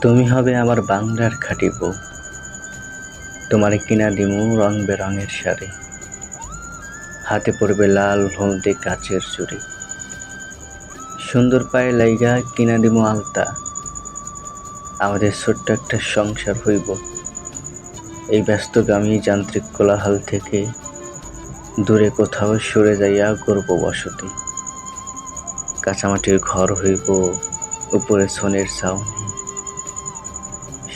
তুমি হবে আমার বাংলার খাঁটি বউ, তোমারে কিনা দিমু রং বেরঙের শাড়ি, হাতে পড়বে লাল হলদে কাচের চুড়ি, সুন্দর পায়ে লাইগা কিনা দিমু আলতা, আমাদের ছোট্ট একটা সংসার হইব এই ব্যস্তগামী যান্ত্রিক কোলাহল থেকে দূরে কোথাও সরে যাইয়া গর্ব বসতি, কাঁচামাটির ঘর হইব উপরে সোনের ছাউনি,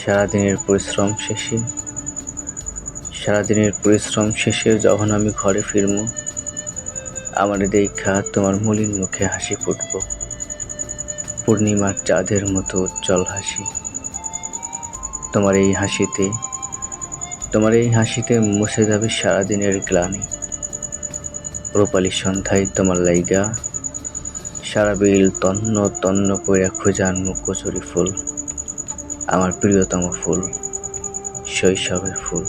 সারাদিনের পরিশ্রম শেষে যখন আমি ঘরে ফিরমু, আমারে দেইখা তোমার মলিন মুখে হাসি ফুটব, পূর্ণিমার চাঁদের মতো উজ্জ্বল হাসি। তোমার এই হাসিতে মুছে যাবে সারাদিনের গ্লানি। রূপালী সন্ধ্যায় তোমার লাইগা সারা বিল তন্ন তন্ন কইরা খুঁজে আনমু কচুরি ফুল, আমার প্রিয়তম ফুল, শৈশবের ফুল,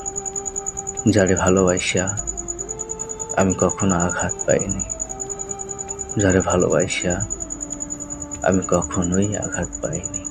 যারে ভালোবাসা আমি কখনো আঘাত পাইনি, যারে ভালোবাসা আমি কখনোই আঘাত পাইনি।